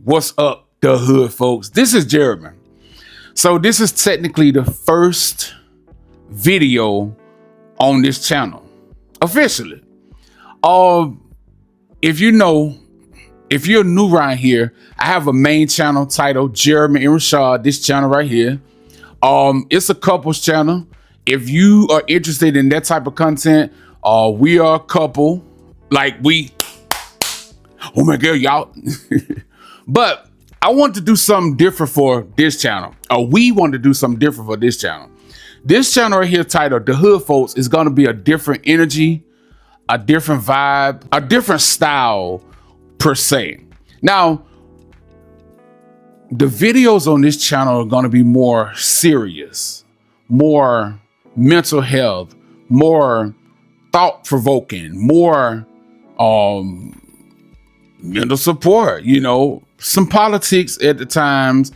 What's up, the hood folks? This is Jeremy. So this is technically the first video on this channel, officially. If you're new around here, I have a main channel titled JeremyAndRashaad, this channel right here. It's a couples channel. If you are interested in that type of content, we are a couple. Oh my God, y'all. But I want to do something different for this channel. We want to do something different for this channel. This channel right here titled The Hood Folks is going to be a different energy, a different vibe, a different style per se. Now, the videos on this channel are going to be more serious, more mental health, more thought-provoking, more mental support, some politics at the times,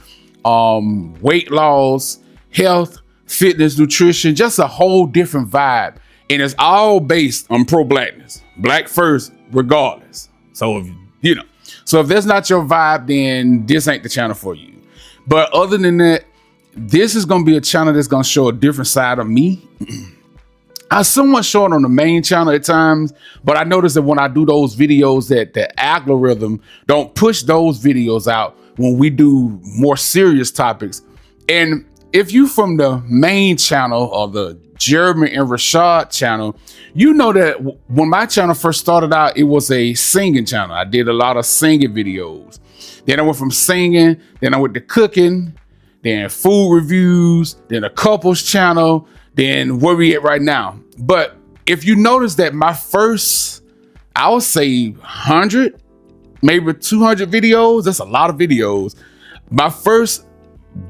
weight loss, health, fitness, nutrition, just a whole different vibe. And it's all based on pro-blackness, black first, regardless. So if that's not your vibe, then this ain't the channel for you. But other than that, this is going to be a channel that's going to show a different side of me. I somewhat show it on the main channel at times, but I notice that when I do those videos that the algorithm don't push those videos out when we do more serious topics. And if you from the main channel or the JeremyAndRashaad channel, you know that when my channel first started out, it was a singing channel. I did a lot of singing videos. Then I went from singing, then I went to cooking, then food reviews, then a couples channel, then where we at right now. But if you notice that my first, I would say 100, maybe 200 videos, that's a lot of videos. My first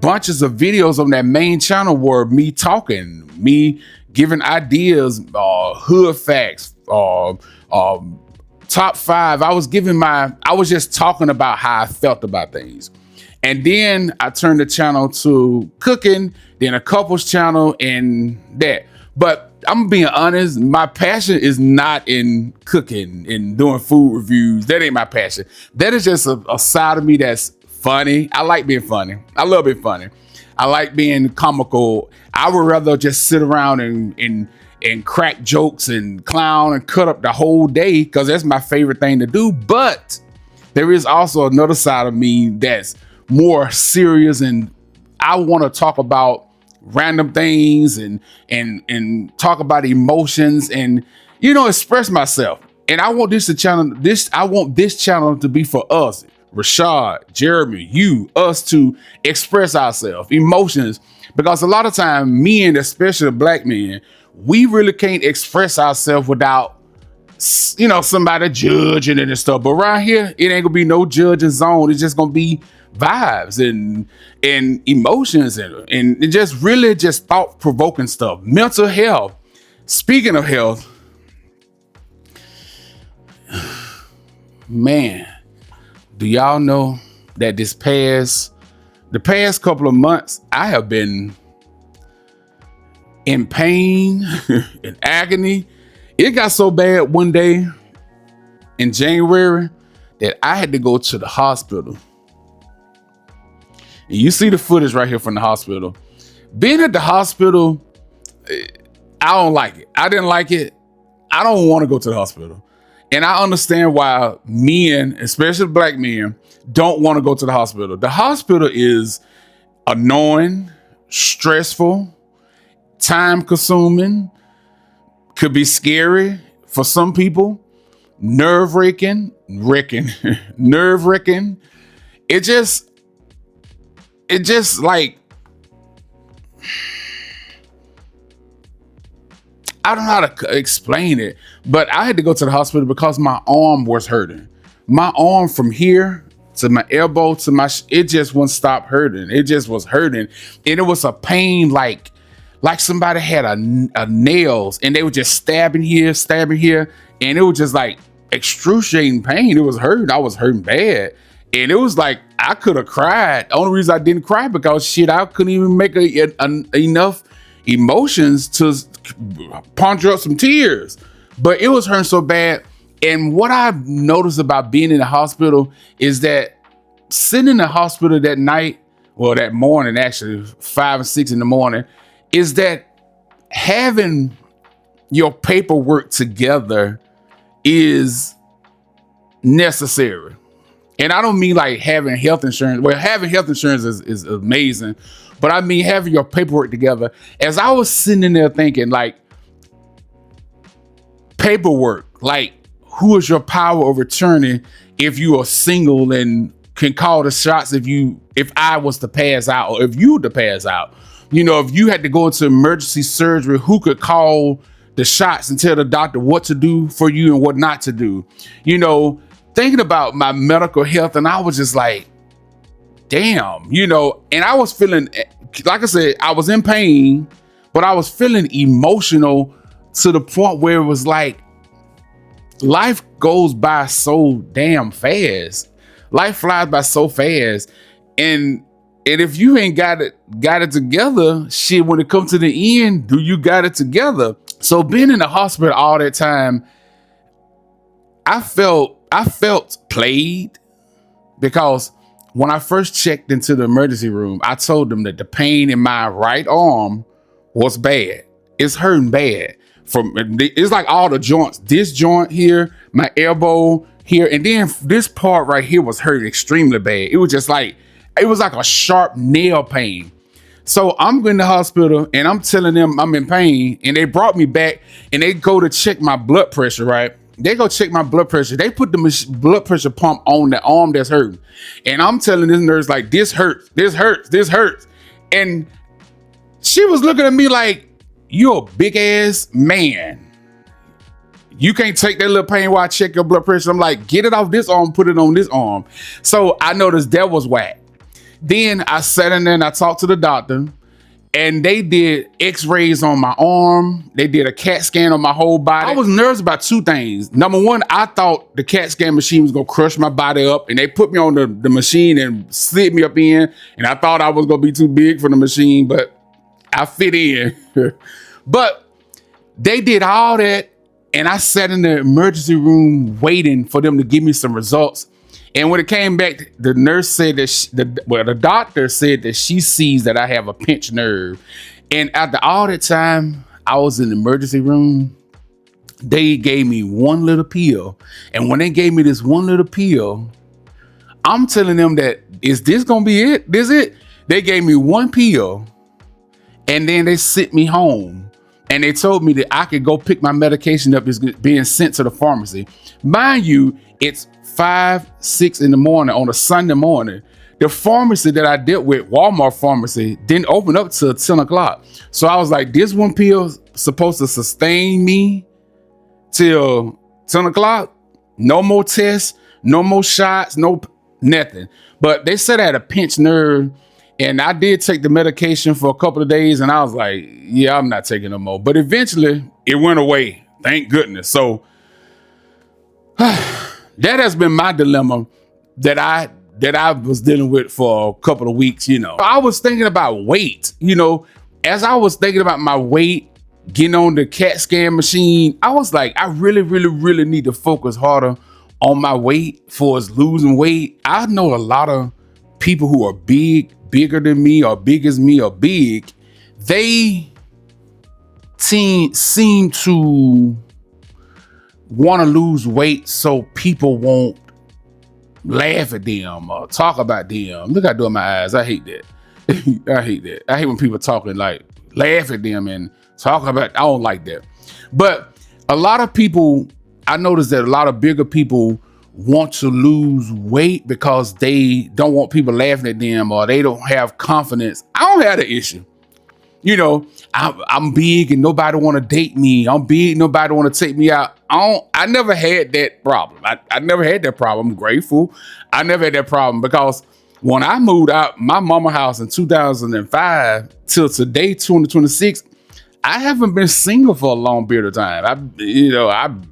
bunches of videos on that main channel were me talking, me giving ideas, hood facts, top 5. I was just talking about how I felt about things. And then I turned the channel to cooking, then a couples channel and that. But I'm being honest, my passion is not in cooking and doing food reviews. That ain't my passion. That is just a side of me that's funny. I like being funny. I love being funny. I like being comical. I would rather just sit around and crack jokes and clown and cut up the whole day because that's my favorite thing to do. But there is also another side of me that's more serious, and I want to talk about random things and talk about emotions and express myself. And I want this channel to be for us, Rashard, Jeremy, us to express ourselves, emotions, because a lot of time men, especially black men, we really can't express ourselves without somebody judging it and stuff. But around here, it ain't gonna be no judging zone. It's just gonna be vibes and emotions and just really just thought-provoking stuff. Mental health. Speaking of health, man, do y'all know that the past couple of months I have been in pain in agony. It got so bad one day in January that I had to go to the hospital. And you see the footage right here from the hospital. Being at the hospital, I don't like it. I didn't like it. I don't want to go to the hospital. And I understand why men, especially black men, don't want to go to the hospital. The hospital is annoying, stressful, time-consuming, could be scary for some people, nerve-wracking. It just like, I don't know how to explain it, but I had to go to the hospital because my arm was hurting. My arm from here to my elbow to it just wouldn't stop hurting. It just was hurting. And it was a pain like somebody had a nails and they were just stabbing here. And it was just like excruciating pain. It was hurting. I was hurting bad. And it was like, I could have cried. The only reason I didn't cry because I couldn't even make enough emotions to conjure up some tears. But it was hurting so bad. And what I've noticed about being in the hospital is that sitting in the hospital that night, well, that morning, actually 5 and 6 in the morning, is that having your paperwork together is necessary. And I don't mean like having health insurance. Well, having health insurance is amazing, but I mean having your paperwork together. As I was sitting in there thinking, like, paperwork, like, who is your power of attorney if you are single and can call the shots if I was to pass out, or if you were to pass out? You know, if you had to go into emergency surgery, who could call the shots and tell the doctor what to do for you and what not to do? You know, thinking about my medical health, and I was just like, damn, you know, and I was feeling, like I said, I was in pain, but I was feeling emotional to the point where it was like, life goes by so damn fast. Life flies by so fast. And if you ain't got it together, shit, when it comes to the end, do you got it together? So being in the hospital all that time, I felt played, because when I first checked into the emergency room, I told them that the pain in my right arm was bad. It's hurting bad. It's like all the joints, this joint here, my elbow here, and then this part right here was hurting extremely bad. It was just like, it was like a sharp nail pain. So I'm in the hospital and I'm telling them I'm in pain, and they brought me back and they go to check my blood pressure, right? They go check my blood pressure. They put the blood pressure pump on the arm that's hurting. And I'm telling this nurse, like, this hurts, this hurts, this hurts. And she was looking at me like, you're a big ass man. You can't take that little pain while I check your blood pressure. I'm like, get it off this arm, put it on this arm. So I noticed that was whack. Then I sat in there and I talked to the doctor, and they did x-rays on my arm. They did a CAT scan on my whole body. I was nervous about two things. Number one, I thought the CAT scan machine was gonna crush my body up, and they put me on the machine and slid me up in, and I thought I was gonna be too big for the machine, but I fit in. But they did all that, and I sat in the emergency room waiting for them to give me some results. And when it came back, the nurse said that the doctor said that she sees that I have a pinched nerve. And after all that time I was in the emergency room, they gave me one little pill. And when they gave me this one little pill, I'm telling them that, is this gonna be it? This it? They gave me one pill, and then they sent me home. And they told me that I could go pick my medication up. It's being sent to the pharmacy. Mind you, it's 5, 6 in the morning on a Sunday morning. The pharmacy that I dealt with, Walmart pharmacy, didn't open up till 10 o'clock. So I was like, this one pill supposed to sustain me till 10 o'clock? No more tests, no more shots, no nothing. But they said I had a pinched nerve, and I did take the medication for a couple of days, and I was like, yeah, I'm not taking no more. But eventually it went away, thank goodness. So that has been my dilemma that I was dealing with for a couple of weeks, you know. I was thinking about weight, you know. As I was thinking about my weight, getting on the CAT scan machine, I was like, I really, really, really need to focus harder on my weight for us losing weight. I know a lot of people who are bigger than me, or big as me, or big. They seem to want to lose weight so people won't laugh at them or talk about them. Look, I do in my eyes. I hate that. I hate that. I hate when people talking, like, laugh at them and talk about. I don't like that. But a lot of people, I noticed that a lot of bigger people want to lose weight because they don't want people laughing at them, or they don't have confidence. I don't have the issue. You know, I'm big and nobody want to date me. I'm big, nobody want to take me out. I never had that problem. I never had that problem. I'm grateful. I never had that problem, because when I moved out my mama house in 2005 till today, 2026, I haven't been single for a long period of time. I've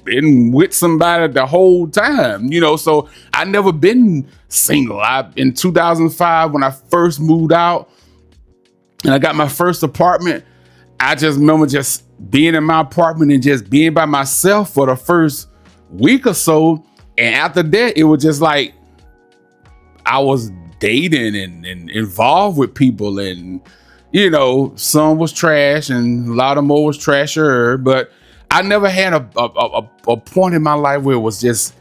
been with somebody the whole time, you know, so I never been single. In 2005, when I first moved out and I got my first apartment, I just remember just being in my apartment and just being by myself for the first week or so. And after that, it was just like, I was dating and involved with people, and some was trash and a lot of more was trasher, but I never had a point in my life where it was just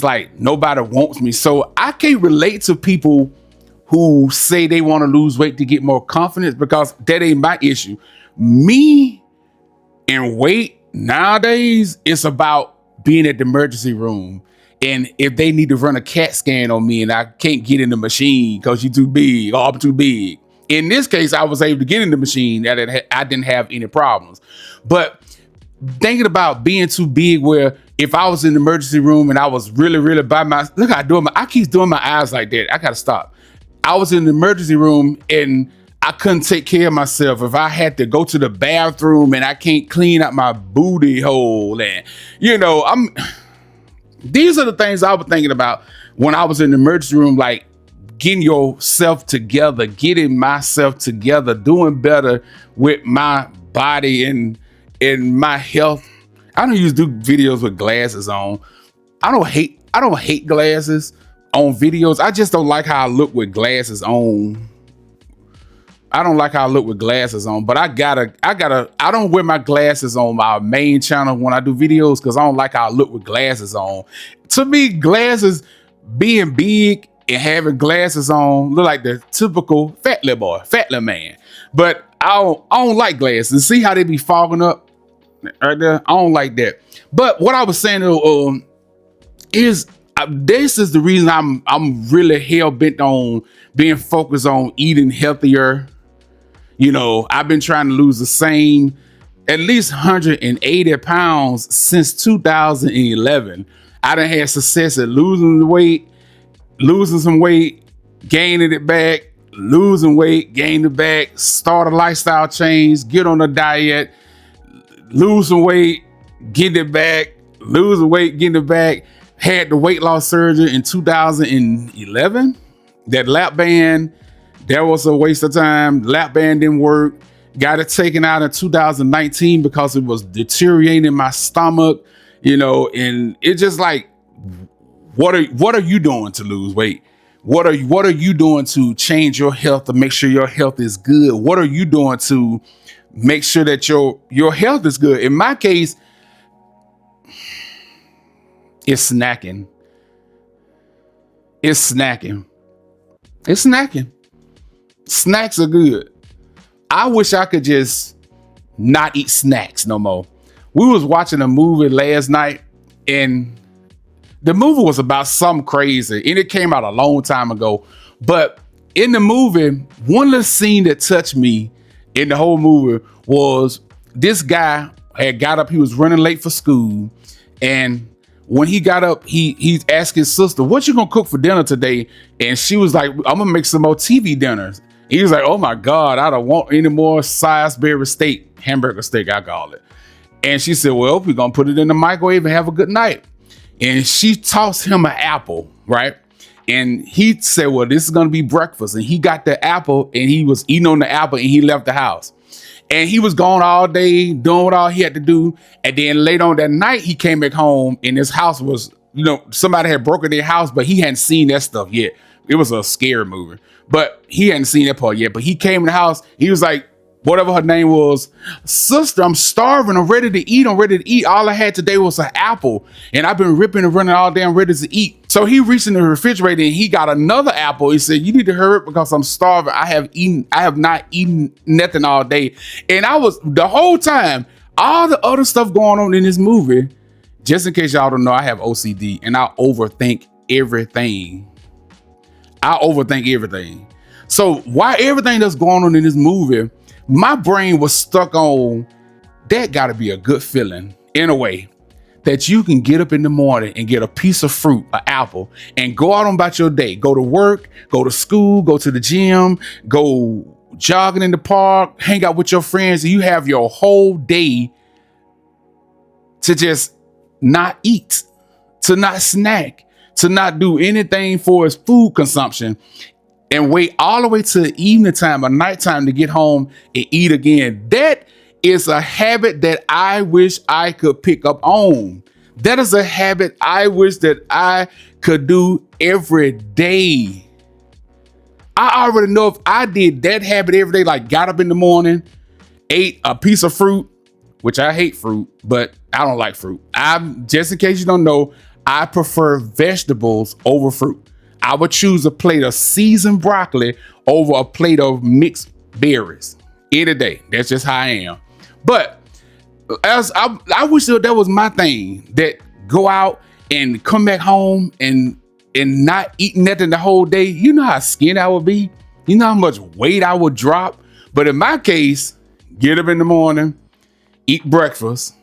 like nobody wants me. So I can't relate to people who say they want to lose weight to get more confidence, because that ain't my issue. Me and weight nowadays, it's about being at the emergency room. And if they need to run a CAT scan on me and I can't get in the machine because you're too big or I'm too big. In this case, I was able to get in the machine. I didn't have any problems. But thinking about being too big, where if I was in the emergency room and I was really, really by my, look, I keep doing my eyes like that. I gotta stop. I was in the emergency room and I couldn't take care of myself. If I had to go to the bathroom and I can't clean up my booty hole, and these are the things I was thinking about when I was in the emergency room, like getting yourself together, getting myself together, doing better with my body and my health. I don't usually do videos with glasses on. I don't hate glasses on videos. I just don't like how I look with glasses on. I don't like how I look with glasses on, but I don't wear my glasses on my main channel when I do videos, because I don't like how I look with glasses on. To me, glasses, being big and having glasses on, look like the typical fat little boy, fat little man. But I don't like glasses. See how they be fogging up right there? I don't like that. But what I was saying though, is this is the reason I'm really hell bent on being focused on eating healthier. I've been trying to lose the same at least 180 pounds since 2011. I done had success at losing some weight, gaining it back, losing weight, gaining it back, start a lifestyle change, get on a diet, lose some weight, get it back, lose the weight, get it back. Had the weight loss surgery in 2011. That lap band, that was a waste of time. Lap band didn't work. Got it taken out in 2019 because it was deteriorating my stomach, and it just like, what are you doing to lose weight? What are you doing to change your health, to make sure your health is good? What are you doing to make sure that your health is good? In my case, it's snacking. It's snacking. It's snacking. Snacks are good. I wish I could just not eat snacks no more. We was watching a movie last night, and the movie was about something crazy, and it came out a long time ago. But in the movie, one little scene that touched me in the whole movie was this guy had got up. He was running late for school, and when he got up, he asked his sister, "What you gonna cook for dinner today?" And she was like, "I'm gonna make some more TV dinners." He was like, "Oh my God, I don't want any more Salisbury steak, hamburger steak, I call it." And she said, "Well, we're gonna put it in the microwave and have a good night." And she tossed him an apple, right? And he said, "Well, this is gonna be breakfast." And he got the apple and he was eating on the apple and he left the house. And he was gone all day, doing what all he had to do. And then later on that night, he came back home and his house was, somebody had broken their house, but he hadn't seen that stuff yet. It was a scary movie, but he hadn't seen that part yet. But he came in the house. He was like, whatever her name was, "Sister, I'm starving. I'm ready to eat. All I had today was an apple. And I've been ripping and running all day. I'm ready to eat." So he reached in the refrigerator and he got another apple. He said, "You need to hurry up because I'm starving. I have not eaten nothing all day." And I was, the whole time, all the other stuff going on in this movie, just in case y'all don't know, I have OCD and I overthink everything. So why everything that's going on in this movie, my brain was stuck on, that gotta be a good feeling in a way that you can get up in the morning and get a piece of fruit, an apple, and go out on about your day, go to work, go to school, go to the gym, go jogging in the park, hang out with your friends, and you have your whole day to just not eat, to not snack, to not do anything for his food consumption, and wait all the way to the evening time or nighttime to get home and eat again. That is a habit that I wish I could pick up on. That is a habit I wish that I could do every day. I already know if I did that habit every day, like got up in the morning, ate a piece of fruit, which I hate fruit, but I don't like fruit. Just in case you don't know, I prefer vegetables over fruit. I would choose a plate of seasoned broccoli over a plate of mixed berries any day. That's just how I am. But as I wish that was my thing, that go out and come back home and not eat nothing the whole day. You know how skinny I would be. You know how much weight I would drop. But in my case, get up in the morning, eat breakfast,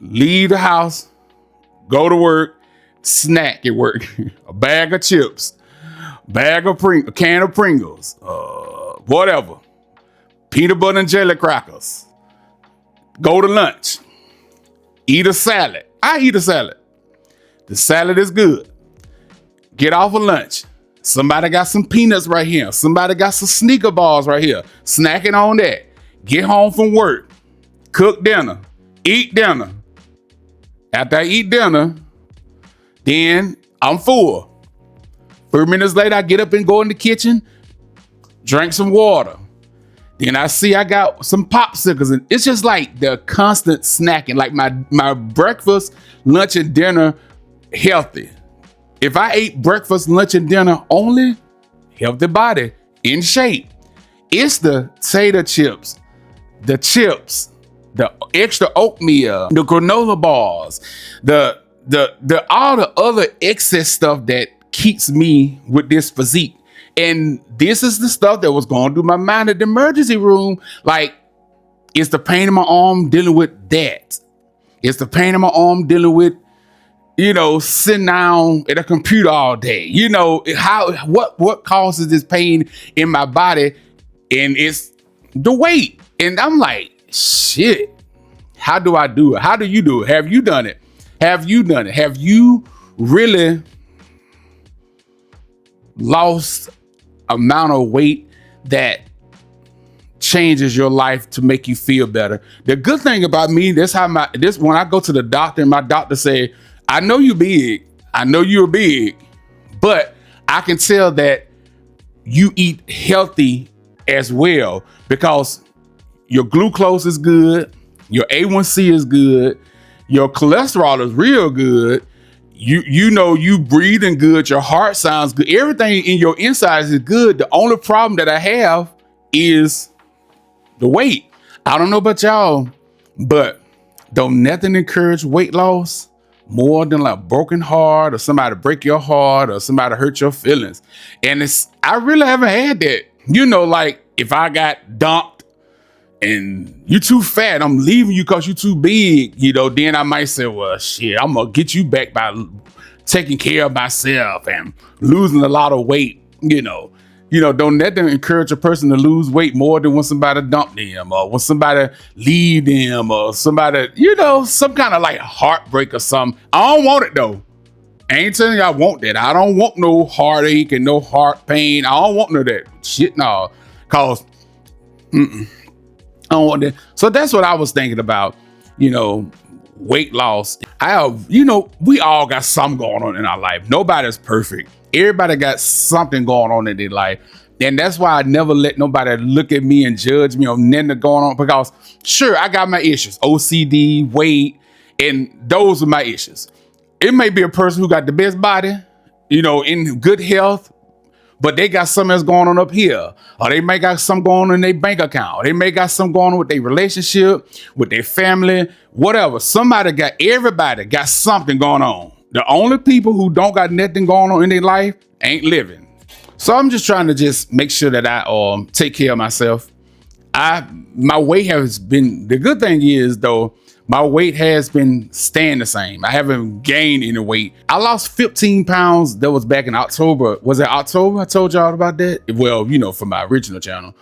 leave the house, go to work, snack at work, a bag of chips, a can of Pringles, whatever, peanut butter and jelly crackers, go to lunch, eat a salad. I eat a salad. The salad is good. Get off of lunch. Somebody got some peanuts right here. Somebody got some Snicker bars right here. Snacking on that. Get home from work. Cook dinner. Eat dinner. After I eat dinner, then I'm full. 30 minutes later, I get up and go in the kitchen, drink some water. Then I see I got some popsicles, and it's just like the constant snacking. Like my breakfast, lunch, and dinner, healthy. If I ate breakfast, lunch, and dinner only, healthy body, in shape. It's the tater chips, the extra oatmeal, the granola bars, the all the other excess stuff that keeps me with this physique. And this is the stuff that was going through my mind at the emergency room. Like, it's the pain in my arm dealing with that. It's the pain in my arm dealing with, sitting down at a computer all day. What causes this pain in my body? And it's the weight. And I'm like, shit, how do I do it? How do you do it? Have you done it? Have you really lost amount of weight that changes your life to make you feel better? The good thing about me, when I go to the doctor and my doctor say, I know you big, I know you're big, but I can tell that you eat healthy as well, because your glucose is good, your A1C is good, your cholesterol is real good, you breathing good, your heart sounds good, everything in your insides is good. The only problem that I have is the weight. I don't know about y'all, but don't nothing encourage weight loss more than like broken heart, or somebody break your heart, or somebody hurt your feelings. And I really haven't had that. Like if I got dumped and you too fat, I'm leaving you because you too big, then I might say, well, shit, I'm gonna get you back by taking care of myself and losing a lot of weight. Don't let them encourage a person to lose weight more than when somebody dump them, or when somebody leave them, or somebody, some kind of like heartbreak or something. I don't want it though. I ain't telling you I want that. I don't want no heartache and no heart pain. I don't want no that shit, no. Cause I don't want that. So that's what I was thinking about, weight loss. We all got something going on in our life. Nobody's perfect. Everybody got something going on in their life. And that's why I never let nobody look at me and judge me on nothing going on, because sure, I got my issues, OCD, weight, and those are my issues. It may be a person who got the best body, in good health, but they got something else going on up here. Or they may got something going on in their bank account. Or they may got something going on with their relationship, with their family, whatever. Everybody got something going on. The only people who don't got nothing going on in their life ain't living. So I'm just trying to make sure that I take care of myself. My weight has been, the good thing is though, my weight has been staying the same. I haven't gained any weight. I lost 15 pounds. That was back in October. Was it October? I told y'all about that. Well, from my original channel.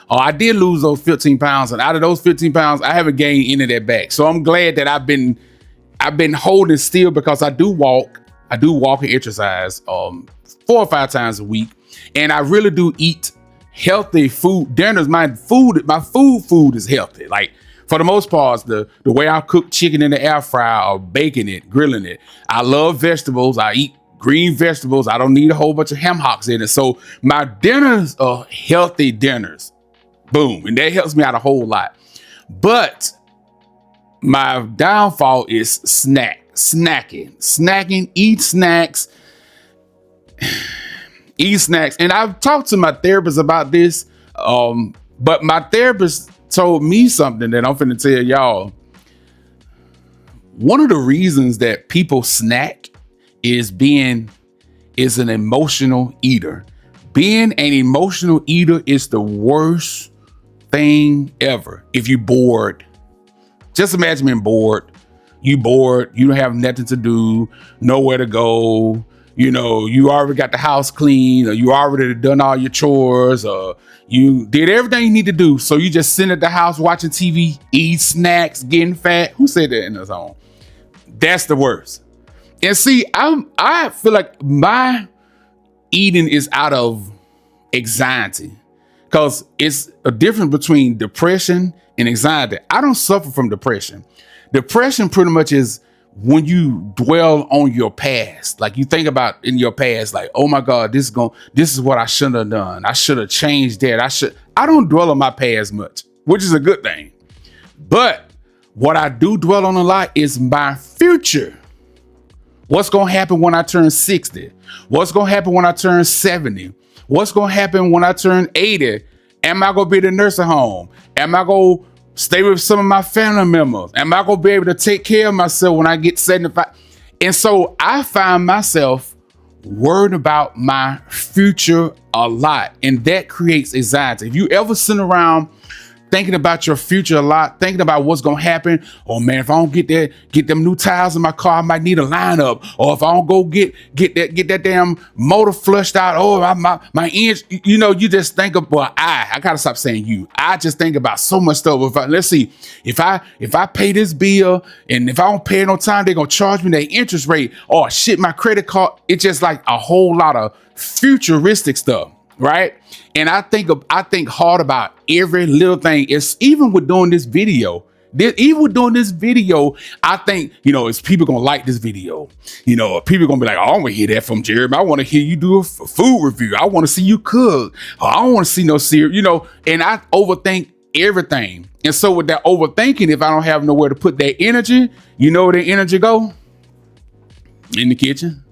I did lose those 15 pounds. And out of those 15 pounds, I haven't gained any of that back. So I'm glad that I've been holding still, because I do walk and exercise 4 or 5 times a week. And I really do eat healthy food. My food is healthy. Like, for the most part, the way I cook chicken in the air fryer or baking it, grilling it. I love vegetables. I eat green vegetables. I don't need a whole bunch of ham hocks in it. So my dinners are healthy dinners. Boom. And that helps me out a whole lot. But my downfall is snacking, eat snacks. And I've talked to my therapist about this. But my therapist told me something that I'm finna tell y'all. One of the reasons that people snack is an emotional eater. Being an emotional eater is the worst thing ever. If you're bored, just imagine being bored. You bored, you don't have nothing to do, nowhere to go. You know, you already got the house clean, or you already done all your chores, or you did everything you need to do. So you just sit at the house watching TV, eat snacks, getting fat. Who said that in the zone? That's the worst. And see, I feel like my eating is out of anxiety, because it's a difference between depression and anxiety. I don't suffer from depression. Depression pretty much is when you dwell on your past. Like you think about in your past, like, oh my God, this is what I shouldn't have done. I should have changed that. I don't dwell on my past much, which is a good thing. But what I do dwell on a lot is my future. What's going to happen when I turn 60? What's going to happen when I turn 70? What's going to happen when I turn 80? Am I going to be at a nursing home? Am I going to stay with some of my family members? Am I going to be able to take care of myself when I get 75? And so I find myself worried about my future a lot. And that creates anxiety. If you ever sit around thinking about your future a lot, thinking about what's going to happen. Oh man, if I don't get them new tires in my car, I might need a lineup. Or if I don't go get that damn motor flushed out, oh, my engine, you know, you just think of, well, I gotta stop saying you. I just think about so much stuff. Let's see, if I pay this bill and if I don't pay it on time, they're gonna charge me their interest rate. Oh shit, my credit card. It's just like a whole lot of futuristic stuff. Right. And I think hard about every little thing. It's even with doing this video. I think, you know, is people gonna like this video? You know, people gonna be like, oh, I want to hear that from Jeremy. I want to hear you do a food review. I want to see you cook. I don't want to see no cereal, you know, and I overthink everything. And so with that overthinking, if I don't have nowhere to put that energy, you know where the energy go? In the kitchen,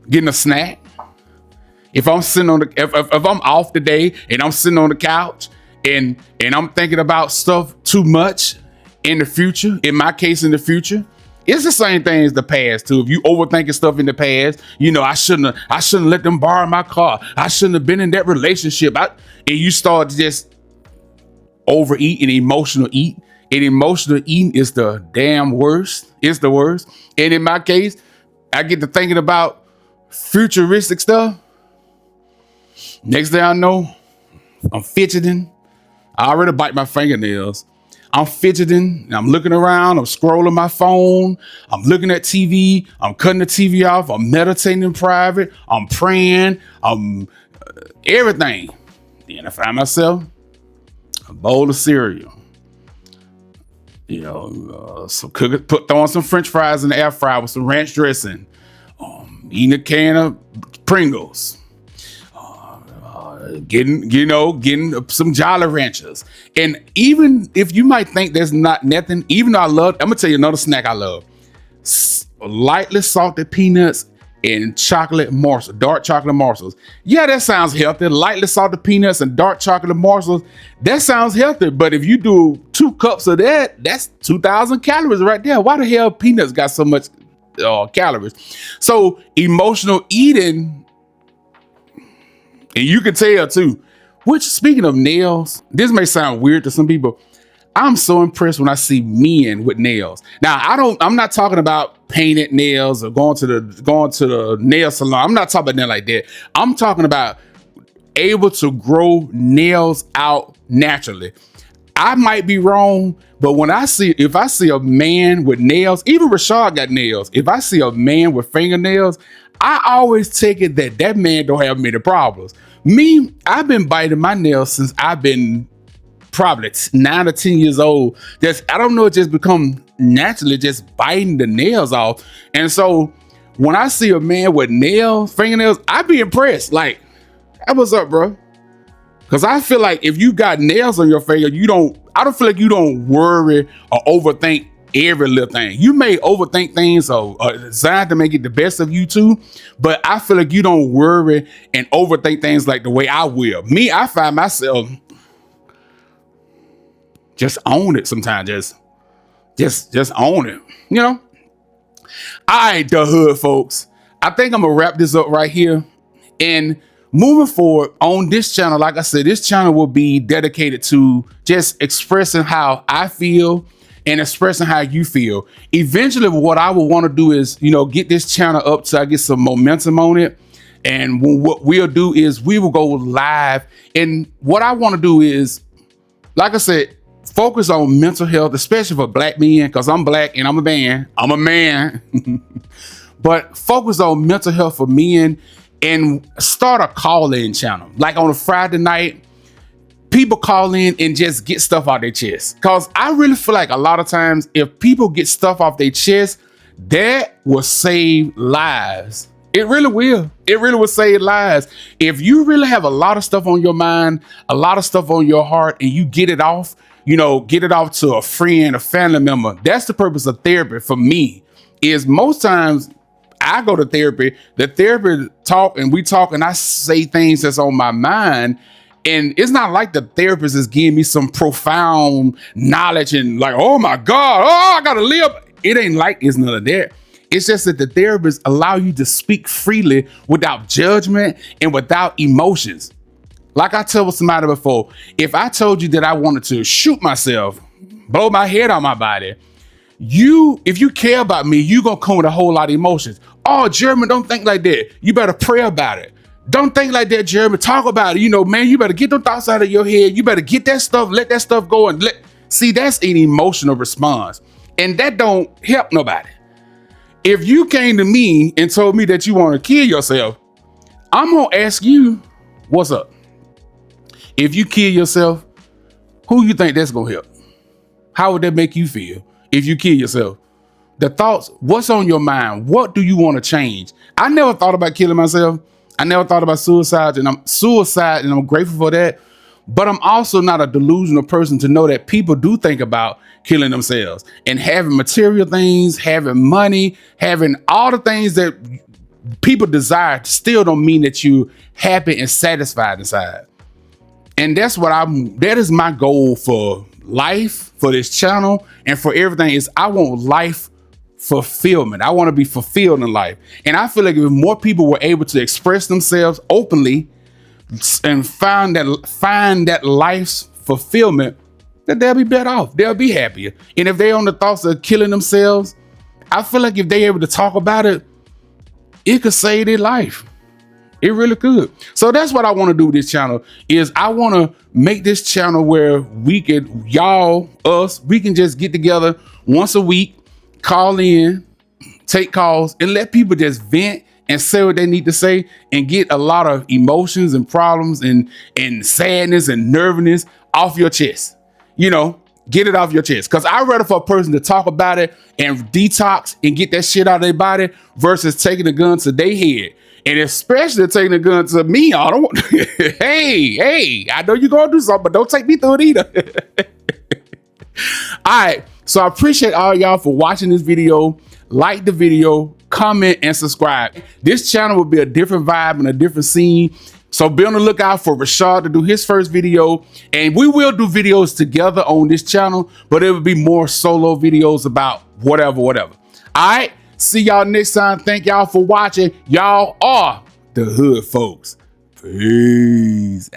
getting a snack. If I'm sitting on if I'm off today and I'm sitting on the couch and I'm thinking about stuff too much in the future, in my case in the future, it's the same thing as the past too. If you overthinking stuff in the past, you know, I shouldn't let them borrow my car. I shouldn't have been in that relationship. And you start to just overeat and emotional eat. And emotional eating is the damn worst. It's the worst. And in my case, I get to thinking about futuristic stuff. Next thing I know, I'm fidgeting. I already bite my fingernails. I'm fidgeting, I'm looking around, I'm scrolling my phone, I'm looking at TV, I'm cutting the TV off, I'm meditating in private, I'm praying, I'm everything. Then I find myself a bowl of cereal. You know, throwing some French fries in the air fryer with some ranch dressing, eating a can of Pringles. Getting some Jolly Ranchers. And even if you might think there's not nothing, even though I'm gonna tell you another snack I love. Lightly salted peanuts and dark chocolate morsels. Yeah, that sounds healthy. Lightly salted peanuts and dark chocolate morsels. That sounds healthy. But if you do 2 cups of that, that's 2,000 calories right there. Why the hell peanuts got so much calories? So emotional eating. And you can tell too, which speaking of nails, this may sound weird to some people. I'm so impressed when I see men with nails. Now, I'm not talking about painted nails or going to the nail salon. I'm not talking about that like that. I'm talking about able to grow nails out naturally. I might be wrong, but if I see a man with nails, even Rashard got nails. If I see a man with fingernails, I always take it that man don't have many problems. Me, I've been biting my nails since I've been probably 9 or 10 years old. I don't know, it just become naturally just biting the nails off. And so when I see a man with nails, fingernails, I be impressed. Like, hey, what's up, bro? Because I feel like if you got nails on your finger, I don't feel like you don't worry or overthink every little thing. You may overthink things or designed to make it the best of you too, but I feel like you don't worry and overthink things like the way I will. Me, I find myself just own it sometimes. Just own it, you know? All right, the hood folks. I think I'm gonna wrap this up right here. And moving forward on this channel, like I said, this channel will be dedicated to just expressing how I feel and expressing how you feel. Eventually, what I would want to do is, get this channel up so I get some momentum on it. And what we'll do is we will go live. And what I want to do is, like I said, focus on mental health, especially for black men, because I'm black and I'm a man. I'm a man. But focus on mental health for men and start a call-in channel. Like on a Friday night, people call in and just get stuff out their chest. Because I really feel like a lot of times, if people get stuff off their chest, that will save lives. It really will. It really will save lives. If you really have a lot of stuff on your mind, a lot of stuff on your heart, and you get it off, get it off to a friend, a family member. That's the purpose of therapy for me, is most times I go to therapy, the therapist talk and I say things that's on my mind. And it's not like the therapist is giving me some profound knowledge and like, oh my God, I gotta live. It ain't like it's none of that. It's just that the therapist allow you to speak freely without judgment and without emotions. Like I told somebody before, if I told you that I wanted to shoot myself, blow my head on my body, if you care about me, you gonna come with a whole lot of emotions. Oh, Jeremy, don't think like that. You better pray about it. Don't think like that, Jeremy. Talk about it. Man, you better get those thoughts out of your head. You better get that stuff, let that stuff go and see, that's an emotional response. And that don't help nobody. If you came to me and told me that you want to kill yourself, I'm gonna ask you, what's up? If you kill yourself, who you think that's gonna help? How would that make you feel if you kill yourself? The thoughts, what's on your mind? What do you want to change? I never thought about killing myself. I never thought about suicide, and I'm grateful for that. But I'm also not a delusional person to know that people do think about killing themselves and having material things, having money, having all the things that people desire still don't mean that you're happy and satisfied inside. And that's that is my goal for life, for this channel, and for everything is I want life fulfillment. I want to be fulfilled in life. And I feel like if more people were able to express themselves openly and find that life's fulfillment, that they'll be better off. They'll be happier. And if they're on the thoughts of killing themselves, I feel like if they're able to talk about it, it could save their life. It really could. So that's what I want to do with this channel, is I want to make this channel where we can just get together once a week, call in, take calls, and let people just vent and say what they need to say and get a lot of emotions and problems and sadness and nervousness off your chest. Get it off your chest. Because I'd rather for a person to talk about it and detox and get that shit out of their body versus taking the gun to their head. And especially taking the gun to me. I don't want hey, I know you're going to do something, but don't take me through it either. All right. So I appreciate all y'all for watching this video. Like the video, comment, and subscribe. This channel will be a different vibe and a different scene. So be on the lookout for Rashard to do his first video. And we will do videos together on this channel, but it will be more solo videos about whatever. All right. See y'all next time. Thank y'all for watching. Y'all are the hood folks. Peace.